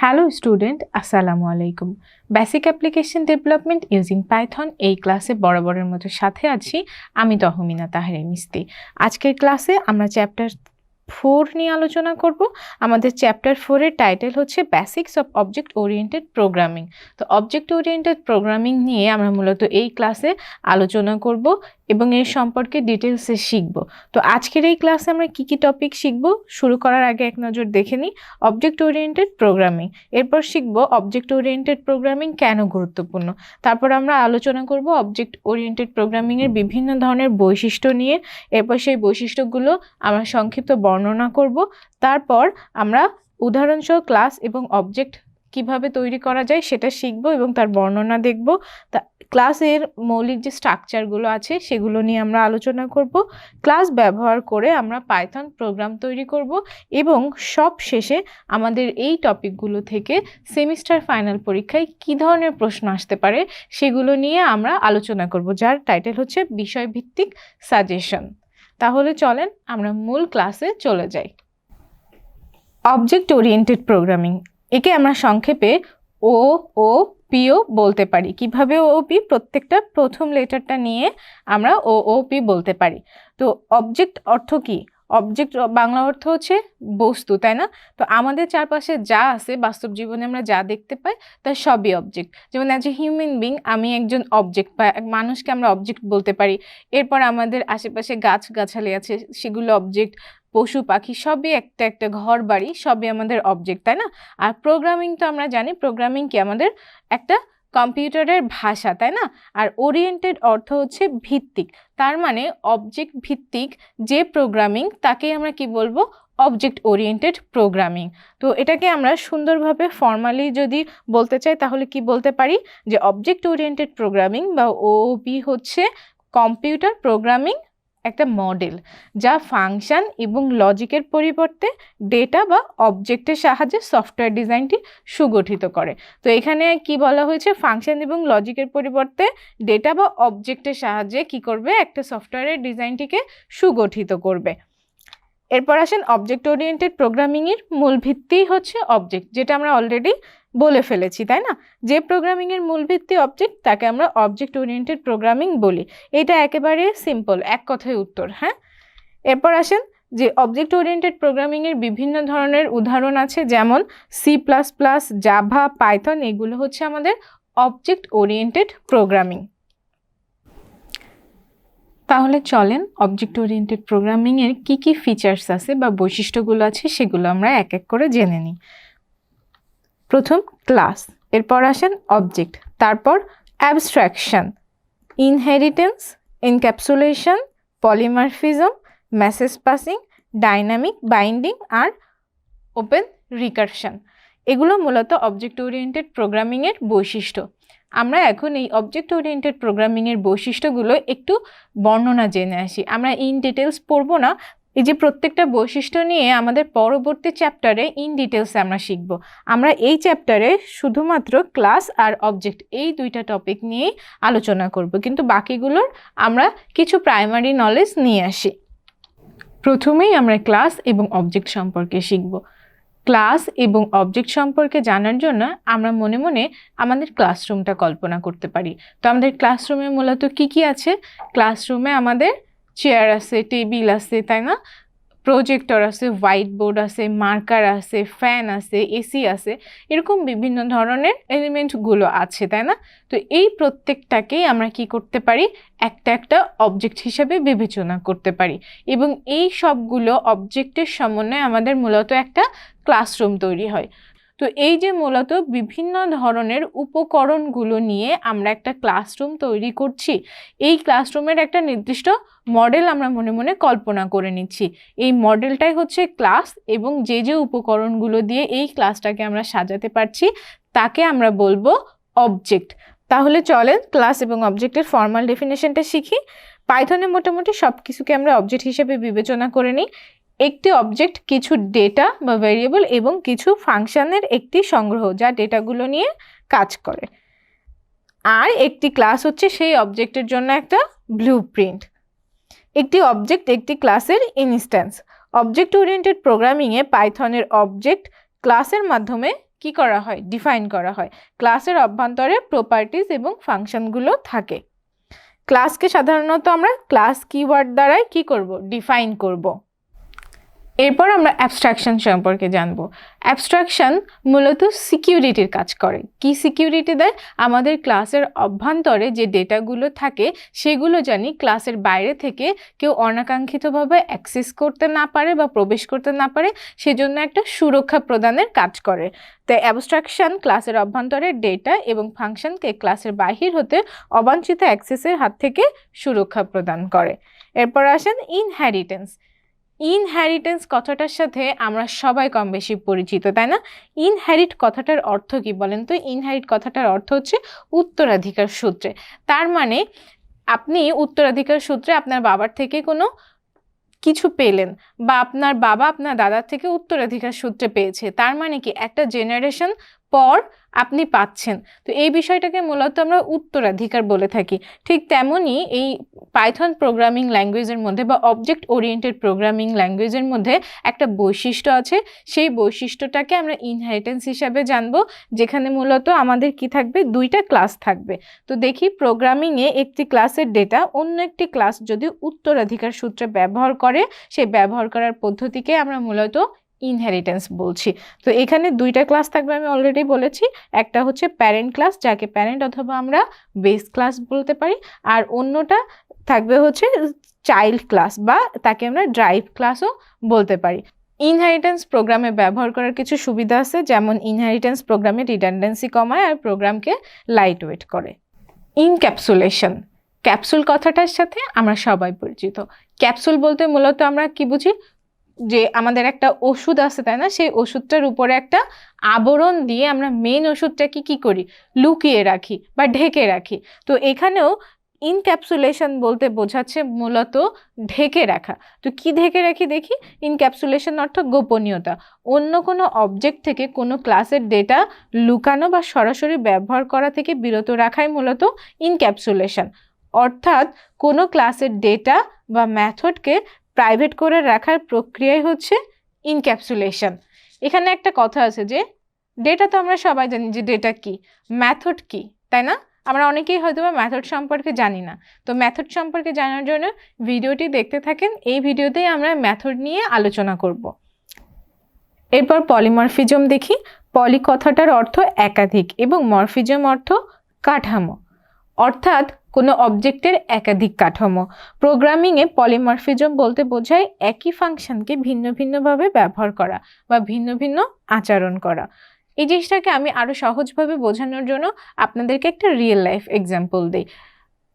Hello student, Assalamu alaikum. Basic application development using Python এই ক্লাসে বরাবরের মতো সাথে আছি আমি তহমিনা তাহরিম ইস্তি। আজকের ক্লাসে আমরা চ্যাপ্টার 4 নিয়ে আলোচনা করব। আমাদের চ্যাপ্টার 4 এর টাইটেল হচ্ছে basics of object oriented programming. তো অবজেক্ট ওরিয়েন্টেড প্রোগ্রামিং নিয়ে আমরা মূলত এই ক্লাসে আলোচনা করব এবং এর সম্পর্কে ডিটেইলসে শিখব। তো আজকের এই ক্লাসে আমরা কি কি টপিক শিখব শুরু করার আগে এক নজর দেখে নিই অবজেক্ট ওরিয়েন্টেড প্রোগ্রামিং। এরপর শিখব অবজেক্ট ওরিয়েন্টেড প্রোগ্রামিং কেন গুরুত্বপূর্ণ। তারপর আমরা আলোচনা করব অবজেক্ট ওরিয়েন্টেড প্রোগ্রামিং এর বিভিন্ন ধরনের বৈশিষ্ট্য নিয়ে। এরপর সেই বৈশিষ্ট্যগুলো আমরা সংক্ষিপ্ত বর্ণনা করব। তারপর আমরা উদাহরণসহ ক্লাস এবং অবজেক্ট কিভাবে তৈরি করা যায় সেটা শিখব এবং তার বর্ণনা দেখব। তা ক্লাসের মৌলিক যে স্ট্রাকচারগুলো আছে সেগুলো নিয়ে আমরা আলোচনা করব। ক্লাস ব্যবহার করে আমরা পাইথন প্রোগ্রাম তৈরি করব এবং সব শেষে আমাদের এই টপিকগুলো থেকে সেমিস্টার ফাইনাল পরীক্ষায় কী ধরনের প্রশ্ন আসতে পারে সেগুলো নিয়ে আমরা আলোচনা করব, যার টাইটেল হচ্ছে বিষয়ভিত্তিক সাজেশন। তাহলে চলেন আমরা মূল ক্লাসে চলে যাই। অবজেক্ট ওরিয়েন্টেড প্রোগ্রামিং, একে আমরা সংক্ষেপে OOP-ও বলতে পারি। কিভাবে OOP? প্রত্যেকটা প্রথম লেটারটা নিয়ে আমরা OOP বলতে পারি। তো অবজেক্ট অর্থ কি? অবজেক্ট বাংলা অর্থ হচ্ছে বস্তু, তাই না? তো আমাদের চারপাশে যা আছে, বাস্তব জীবনে আমরা যা দেখতে পাই তার সবই অবজেক্ট। যেমন অ্যাজ এ হিউম্যান বিং আমি একজন অবজেক্ট, বা মানুষকে আমরা অবজেক্ট বলতে পারি। এরপর আমাদের আশেপাশে গাছগাছালি আছে, সেগুলো অবজেক্ট। পশু পাখি সবই একটা একটা ঘর বাড়ি সবই আমাদের অবজেক্ট, তাই না? আর প্রোগ্রামিং তো আমরা জানি, প্রোগ্রামিং কি আমাদের একটা কম্পিউটারের ভাষা, তাই না? আর ওরিয়েন্টেড অর্থ হচ্ছে ভিত্তিক, তার মানে অবজেক্ট ভিত্তিক যে প্রোগ্রামিং তাকে আমরা কি বলবো? Object oriented programming. তো এটাকে আমরা সুন্দরভাবে ফর্মালি যদি বলতে চাই তাহলে কি বলতে পারি যে অবজেক্ট ওরিয়েন্টেড প্রোগ্রামিং বা OOP হচ্ছে কম্পিউটার প্রোগ্রামিং একটা মডেল, যা ফাংশন এবং লজিকের পরিবর্তে ডেটা বা অবজেক্টের সাহায্যে সফটওয়্যার ডিজাইনটি সুগঠিত করে। তো এখানে কি বলা হয়েছে? ফাংশন এবং লজিকের পরিবর্তে ডেটা বা অবজেক্টের সাহায্যে কি করবে? একটা সফটওয়্যারের ডিজাইনটিকে সুগঠিত করবে। এরপর আসেন অবজেক্ট ওরিয়েন্টেড প্রোগ্রামিংয়ের মূল ভিত্তিই হচ্ছে অবজেক্ট, যেটা আমরা অলরেডি বলে ফেলেছি, তাই না? যে প্রোগ্রামিংয়ের মূল ভিত্তি অবজেক্ট তাকে আমরা অবজেক্ট ওরিয়েন্টেড প্রোগ্রামিং বলি। এটা একেবারে সিম্পল, এক কথায় উত্তর। হ্যাঁ, এরপর আসেন যে অবজেক্ট ওরিয়েন্টেড প্রোগ্রামিংয়ের বিভিন্ন ধরনের উদাহরণ আছে, যেমন C++, জাভা, পাইথন, এগুলো হচ্ছে আমাদের অবজেক্ট ওরিয়েন্টেড প্রোগ্রামিং। তাহলে চলেন অবজেক্ট ওরিয়েন্টেড প্রোগ্রামিংয়ের কী কী ফিচার্স আছে বা বৈশিষ্ট্যগুলো আছে সেগুলো আমরা এক এক করে জেনে নিই। প্রথম ক্লাস, এরপর আসেন অবজেক্ট, তারপর abstraction, inheritance, encapsulation, polymorphism, message passing, dynamic binding আর ওপেন রিকারশন। এগুলো মূলত অবজেক্ট ওরিয়েন্টেড প্রোগ্রামিংয়ের বৈশিষ্ট্য। আমরা এখন এই অবজেক্ট ওরিয়েন্টেড প্রোগ্রামিংয়ের বৈশিষ্ট্যগুলো একটু বর্ণনা জেনে আসি। আমরা ইন ডিটেলস পড়বো না, এই যে প্রত্যেকটা বৈশিষ্ট্য নিয়ে আমাদের পরবর্তী চ্যাপ্টারে ইন ডিটেলসে আমরা শিখব। আমরা এই চ্যাপ্টারে শুধুমাত্র ক্লাস আর অবজেক্ট এই দুইটা টপিক নিয়েই আলোচনা করব, কিন্তু বাকিগুলোর আমরা কিছু প্রাইমারি নলেজ নিয়ে আসি। প্রথমেই আমরা ক্লাস এবং অবজেক্ট সম্পর্কে শিখব। ক্লাস এবং অবজেক্ট সম্পর্কে জানার জন্য আমরা মনে মনে আমাদের ক্লাসরুমটা কল্পনা করতে পারি। তো আমাদের ক্লাসরুমে মূলত কি কি আছে? ক্লাসরুমে আমাদের চেয়ার আছে, টেবিল আছে, তাই না? প্রজেক্টর আছে, হোয়াইট বোর্ড আছে, মার্কার আছে, ফ্যান আছে, এসি আছে, এরকম বিভিন্ন ধরনের এলিমেন্টগুলো আছে, তাই না? তো এই প্রত্যেকটাকেই আমরা কি করতে পারি? একটা একটা অবজেক্ট হিসেবে বিবেচনা করতে পারি এবং এই সবগুলো অবজেক্টের সমন্বয়ে আমাদের মূলত একটা ক্লাসরুম তৈরি হয়। তো এই যে মূলত বিভিন্ন ধরনের উপকরণগুলো নিয়ে আমরা একটা ক্লাসরুম তৈরি করছি, এই ক্লাসরুমের একটা নির্দিষ্ট মডেল আমরা মনে মনে কল্পনা করে নিচ্ছি। এই মডেলটাই হচ্ছে ক্লাস এবং যে যে উপকরণগুলো দিয়ে এই ক্লাসটাকে আমরা সাজাতে পারছি তাকে আমরা বলবো অবজেক্ট। তাহলে চলেন ক্লাস এবং অবজেক্টের ফর্মাল ডেফিনেশনটা শিখি। পাইথনে মোটামুটি সব কিছুকে আমরা অবজেক্ট হিসেবে বিবেচনা করে নিই। একটি অবজেক্ট কিছু ডেটা বা ভেরিয়েবল এবং কিছু ফাংশনের একটি সংগ্রহ যা ডেটাগুলো নিয়ে কাজ করে। আর একটি ক্লাস হচ্ছে সেই অবজেক্টের জন্য একটা ব্লুপ্রিন্ট। একটি অবজেক্ট একটি ক্লাসের ইনস্ট্যান্স। অবজেক্ট ওরিয়েন্টেড প্রোগ্রামিংয়ে পাইথনের অবজেক্ট ক্লাসের মাধ্যমে কি করা হয়, ডিফাইন করা হয়। ক্লাসের অভ্যন্তরে প্রপার্টিজ এবং ফাংশনগুলো থাকে। ক্লাসকে সাধারণত আমরা ক্লাস কিওয়ার্ড দ্বারাই কি করব, ডিফাইন করব। এরপর আমরা অ্যাবস্ট্রাকশন সম্পর্কে জানব। অ্যাবস্ট্রাকশন মূলত সিকিউরিটির কাজ করে। কি সিকিউরিটি দেয়? আমাদের ক্লাসের অভ্যন্তরে যে ডেটাগুলো থাকে সেগুলো জানি ক্লাসের বাইরে থেকে কেউ অনাকাঙ্ক্ষিতভাবে অ্যাক্সেস করতে না পারে বা প্রবেশ করতে না পারে, সেজন্য একটা সুরক্ষা প্রদানের কাজ করে। তাই অ্যাবস্ট্রাকশন ক্লাসের অভ্যন্তরে ডেটা এবং ফাংশনকে ক্লাসের বাহির হতে অবাঞ্ছিত অ্যাক্সেসের হাত থেকে সুরক্ষা প্রদান করে। এরপর আসেন ইনহেরিটেন্স। ইনহেরিটেন্স কথাটার সাথে আমরা সবাই কম বেশি পরিচিত, তাই না? ইনহেরিট কথাটার অর্থ কি বলেন তো? ইনহেরিট কথাটার অর্থ হচ্ছে উত্তরাধিকার সূত্রে। তার মানে আপনি উত্তরাধিকার সূত্রে আপনার বাবার থেকে কোনো কিছু পেলেন, বা আপনার বাবা আপনার দাদার থেকে উত্তরাধিকার সূত্রে পেয়েছে, তার মানে কি একটা জেনারেশন পর আপনি পাচ্ছেন। তো এই বিষয়টাকে মূলত আমরা উত্তরাধিকার বলে থাকি। ঠিক তেমনই এই পাইথন প্রোগ্রামিং ল্যাঙ্গুয়েজের মধ্যে বা অবজেক্ট ওরিয়েন্টেড প্রোগ্রামিং ল্যাঙ্গুয়েজের মধ্যে একটা বৈশিষ্ট্য আছে। সেই বৈশিষ্ট্যটাকে আমরা ইনহেরিটেন্স হিসাবে জানবো, যেখানে মূলত আমাদের কি থাকবে, দুইটা ক্লাস থাকবে। তো দেখি প্রোগ্রামিংয়ে একটি ক্লাসের ডেটা অন্য একটি ক্লাস যদি উত্তরাধিকার সূত্রে ব্যবহার করে, সেই ব্যবহার করার পদ্ধতিকে আমরা মূলত ইনহেরিটেন্স বলছি। তো এখানে দুইটা ক্লাস থাকবে, আমি অলরেডি বলেছি। একটা হচ্ছে প্যারেন্ট ক্লাস, যাকে প্যারেন্ট অথবা আমরা বেস ক্লাস বলতে পারি, আর অন্যটা থাকবে হচ্ছে চাইল্ড ক্লাস, বা তাকে আমরা ড্রাইভ ক্লাসও বলতে পারি। ইনহেরিটেন্স প্রোগ্রামে ব্যবহার করার কিছু সুবিধা আছে, যেমন ইনহেরিটেন্স প্রোগ্রামে রিডান্ডেন্সি কমায় আর প্রোগ্রামকে লাইট ওয়েট করে। ইনক্যাপসুলেশন, ক্যাপসুল কথাটার সাথে আমরা সবাই পরিচিত। ক্যাপসুল বলতে মূলত আমরা কি বুঝি, যে আমাদের একটা ওষুধ আছে, তাই না? সেই ওষুধটার উপরে একটা আবরণ দিয়ে আমরা মেন ওষুধটাকে কি করি, লুকিয়ে রাখি বা ঢেকে রাখি। তো এখানেও ইনক্যাপসুলেশন বলতে বোঝাচ্ছে মূলত ঢেকে রাখা। তো কি ঢেকে রাখি দেখি? ইনক্যাপসুলেশন অর্থ গোপনীয়তা। অন্য কোনো অবজেক্ট থেকে কোনো ক্লাসের ডেটা লুকানো বা সরাসরি ব্যবহার করা থেকে বিরত রাখাই মূলত ইনক্যাপসুলেশন। অর্থাৎ কোনো ক্লাসের ডেটা বা মেথডকে প্রাইভেট করে রাখার প্রক্রিয়াই হচ্ছে ইনক্যাপসুলেশন। এখানে একটা কথা আছে যে ডেটা তো আমরা সবাই জানি যে ডেটা কি, মেথড কি, তাই না? আমরা অনেকেই হয়তো বা মেথড সম্পর্কে জানি না। তো মেথড সম্পর্কে জানার জন্য ভিডিওটি দেখতে থাকেন। এই ভিডিওতেই আমরা মেথড নিয়ে আলোচনা করব। এরপর পলিমরফিজম দেখি। পলি কথাটার অর্থ একাধিক এবং মরফিজম অর্থ কাঠামো, অর্থাৎ কোনো অবজেক্টের একাধিক কাঠামো। প্রোগ্রামিংয়ে পলিমরফিজম বলতে বোঝায় একই ফাংশনকে ভিন্ন ভিন্নভাবে ব্যবহার করা বা ভিন্ন ভিন্ন আচরণ করা। এই জিনিসটাকে আমি আরও সহজভাবে বোঝানোর জন্য আপনাদেরকে একটা রিয়েল লাইফ এক্সাম্পল দিই।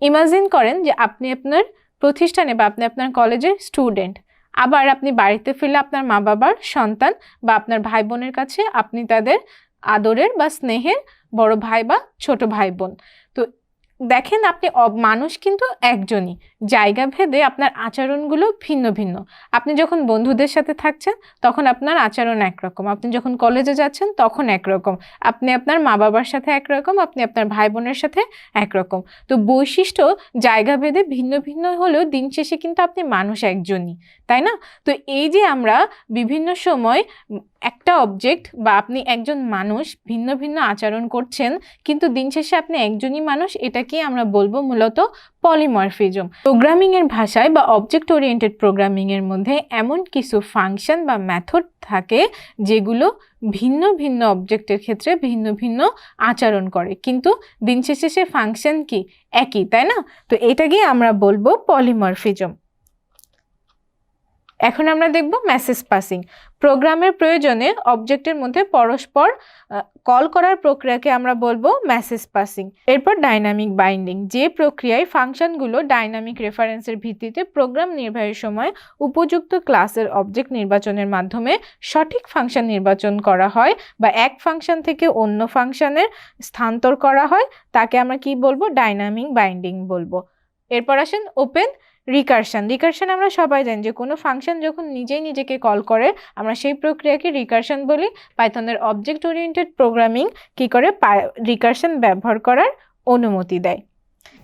ইমাজিন করেন যে আপনি আপনার প্রতিষ্ঠানে বা আপনি আপনার কলেজের স্টুডেন্ট, আবার আপনি বাড়িতে ফিরলে আপনার মা বাবার সন্তান বা আপনার ভাই বোনের কাছে আপনি তাদের আদরের বা স্নেহের বড় ভাই বা ছোট ভাই বোন। তো দেখেন আপনি মানুষ কিন্তু একজনই, জায়গা ভেদে আপনার আচরণগুলো ভিন্ন ভিন্ন। আপনি যখন বন্ধুদের সাথে থাকছেন তখন আপনার আচরণ একরকম, আপনি যখন কলেজে যাচ্ছেন তখন একরকম, আপনি আপনার মা বাবার সাথে একরকম, আপনি আপনার ভাই বোনের সাথে একরকম। তো বৈশিষ্ট্য জায়গা ভেদে ভিন্ন ভিন্ন হলেও দিন শেষে কিন্তু আপনি মানুষ একজনই, তাই না? তো এই যে আমরা বিভিন্ন সময় একটা অবজেক্ট বা আপনি একজন মানুষ ভিন্ন ভিন্ন আচরণ করছেন, কিন্তু দিন শেষে আপনি একজনই মানুষ, এটাকে আমরা বলবো মূলত পলিমরফিজম। প্রোগ্রামিং এর ভাষায় বা অবজেক্ট ওরিয়েন্টেড প্রোগ্রামিং এর মধ্যে এমন কিছু ফাংশন বা মেথড থাকে যেগুলো ভিন্ন ভিন্ন অবজেক্টের ক্ষেত্রে ভিন্ন ভিন্ন আচরণ করে, কিন্তু দিন শেষে সে ফাংশন কি একই, তাই না? তো এটাকে আমরা বলবো পলিমরফিজম। এখন আমরা দেখব মেসেজ পাসিং। প্রোগ্রামের প্রয়োজনে অবজেক্টের মধ্যে পরস্পর কল করার প্রক্রিয়াকে আমরা বলবো মেসেজ পাসিং। এরপর ডাইনামিক বাইন্ডিং, যে প্রক্রিয়ায় ফাংশনগুলো ডাইনামিক রেফারেন্সের ভিত্তিতে প্রোগ্রাম নির্বাহের সময় উপযুক্ত ক্লাসের অবজেক্ট নির্বাচনের মাধ্যমে সঠিক ফাংশন নির্বাচন করা হয় বা এক ফাংশন থেকে অন্য ফাংশনের স্থানান্তর করা হয়, তাকে আমরা কি বলবো? ডাইনামিক বাইন্ডিং বলবো। এরপর আসেন ওপেন রিকারশন। রিকারশন আমরা সবাই জানি যে কোনো ফাংশন যখন নিজেই নিজেকে কল করে আমরা সেই প্রক্রিয়াকে রিকারশন বলি। পাইথনের অবজেক্ট ওরিয়েন্টেড প্রোগ্রামিং কি করে রিকারশন ব্যবহার করার অনুমতি দেয়।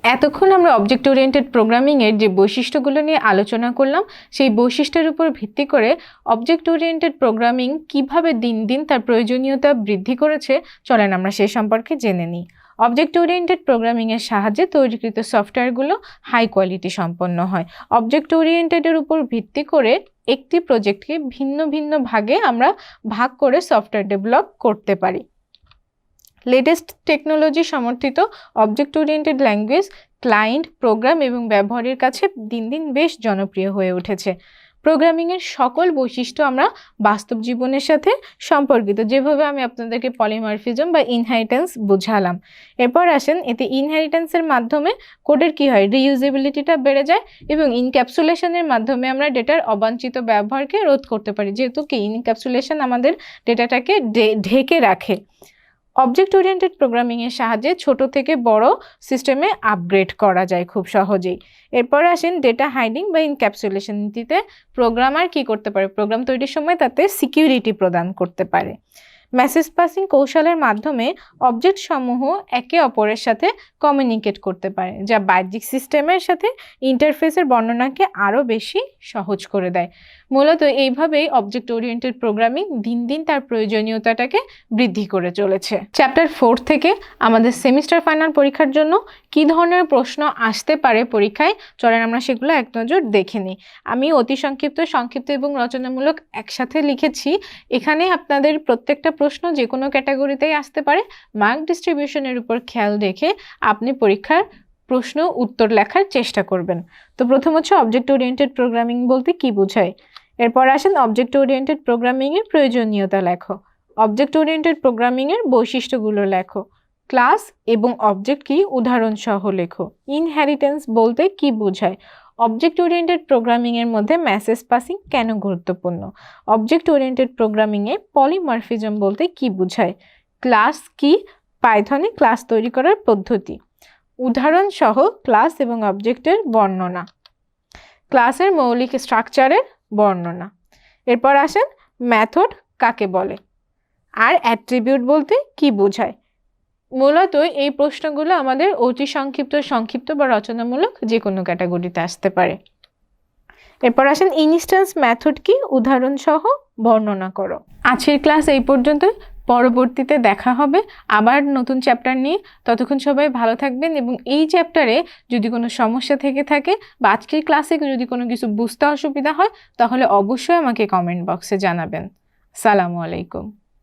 এতক্ষণ আমরা অবজেক্ট ওরিয়েন্টেড প্রোগ্রামিংয়ের যে বৈশিষ্ট্যগুলো নিয়ে আলোচনা করলাম, সেই বৈশিষ্ট্যের উপর ভিত্তি করে অবজেক্ট ওরিয়েন্টেড প্রোগ্রামিং কিভাবে দিন দিন তার প্রয়োজনীয়তা বৃদ্ধি করেছে, চলেন আমরা সে সম্পর্কে জেনে নিই। অবজেক্ট ওরিয়েন্টেড প্রোগ্রামিংয়ের সাহায্যে তৈরিকৃত সফটওয়্যারগুলো হাই কোয়ালিটি সম্পন্ন হয়। অবজেক্ট ওরিয়েন্টেডের উপর ভিত্তি করে একটি প্রজেক্টকে ভিন্ন ভিন্ন ভাগে আমরা ভাগ করে সফটওয়্যার ডেভেলপ করতে পারি। লেটেস্ট টেকনোলজি সমর্থিত object oriented language client, program এবং ব্যবহারের কাছে দিন দিন বেশ জনপ্রিয় হয়ে উঠেছে। প্রোগ্রামিংয়ের সকল বৈশিষ্ট্য আমরা বাস্তব জীবনের সাথে সম্পর্কিত, যেভাবে আমি আপনাদেরকে পলিমরফিজম বা ইনহেরিটেন্স বোঝালাম। এরপর আসেন, এতে ইনহেরিটেন্সের মাধ্যমে কোডের কি হয়, রিইউজেবিলিটিটা বেড়ে যায় এবং ইনক্যাপসুলেশনের মাধ্যমে আমরা ডেটার অবাঞ্ছিত ব্যবহারকে রোধ করতে পারি, যেহেতু কি ইনক্যাপসুলেশন আমাদের ডেটাটাকে ঢেকে রাখে। অবজেক্ট ওরিয়েন্টেড প্রোগ্রামিংয়ের সাহায্যে ছোট থেকে বড় সিস্টেমে আপগ্রেড করা যায় খুব সহজেই। এরপর আসেন ডেটা হাইডিং বা ইনক্যাপসুলেশন নীতিতে প্রোগ্রামার কি করতে পারে, প্রোগ্রাম তৈরির সময় তাতে সিকিউরিটি প্রদান করতে পারে। মেসেজ পাসিং কৌশলের মাধ্যমে অবজেক্ট সমূহ একে অপরের সাথে কমিউনিকেট করতে পারে, যা বাহ্যিক সিস্টেমের সাথে ইন্টারফেসের বর্ণনাকে আরও বেশি সহজ করে দেয়। মূলত এইভাবেই অবজেক্ট ওরিয়েন্টেড প্রোগ্রামিং দিন দিন তার প্রয়োজনীয়তাটাকে বৃদ্ধি করে চলেছে। চ্যাপ্টার 4 থেকে আমাদের সেমিস্টার ফাইনাল পরীক্ষার জন্য কী ধরনের প্রশ্ন আসতে পারে পরীক্ষায়, চলেন আমরা সেগুলো এক নজর দেখে নিই। আমি অতি সংক্ষিপ্ত, সংক্ষিপ্ত এবং রচনামূলক একসাথে লিখেছি। এখানে আপনাদের প্রত্যেকটা প্রশ্ন যে কোনো ক্যাটাগরিতেই আসতে পারে। মার্ক ডিস্ট্রিবিউশনের উপর খেয়াল রেখে আপনি পরীক্ষার প্রশ্ন উত্তর লেখার চেষ্টা করবেন। তো প্রথম হচ্ছে অবজেক্ট ওরিয়েন্টেড প্রোগ্রামিং বলতে কি বোঝায়। এরপর আসেন অবজেক্ট ওরিয়েন্টেড প্রোগ্রামিংয়ের প্রয়োজনীয়তা লেখো। অবজেক্ট ওরিয়েন্টেড প্রোগ্রামিংয়ের বৈশিষ্ট্যগুলো লেখো। ক্লাস এবং অবজেক্ট কি উদাহরণ সহ লেখো। ইনহেরিটেন্স বলতে কি বোঝায়। অবজেক্ট ওরিয়েন্টেড প্রোগ্রামিংয়ের মধ্যে মেসেজ পাসিং কেন গুরুত্বপূর্ণ। অবজেক্ট ওরিয়েন্টেড প্রোগ্রামিংয়ে পলিমরফিজম বলতে কি বোঝায়। ক্লাস কি, পাইথনে ক্লাস তৈরি করার পদ্ধতি। উদাহরণ সহ ক্লাস এবং অবজেক্টের বর্ণনা। ক্লাসের মৌলিক স্ট্রাকচারের বর্ণনা। এরপর আসেন মেথড কাকে বলে আর অ্যাট্রিবিউট বলতে কি বোঝায়। মূলত এই প্রশ্নগুলো আমাদের অতি সংক্ষিপ্ত, সংক্ষিপ্ত বা রচনামূলক যে কোনো ক্যাটাগরিতে আসতে পারে। এরপর আসেন ইনস্ট্যান্স মেথড কি, উদাহরণ সহ বর্ণনা করো। আজকের ক্লাস এই পর্যন্ত। পরবর্তীতে দেখা হবে আবার নতুন চ্যাপ্টার নিয়ে। ততক্ষণ সবাই ভালো থাকবেন এবং এই চ্যাপ্টারে যদি কোনো সমস্যা থেকে থাকে বা আজকের ক্লাসে যদি কোনো কিছু বুঝতে অসুবিধা হয় তাহলে অবশ্যই আমাকে কমেন্ট বক্সে জানাবেন। আসসালামু আলাইকুম।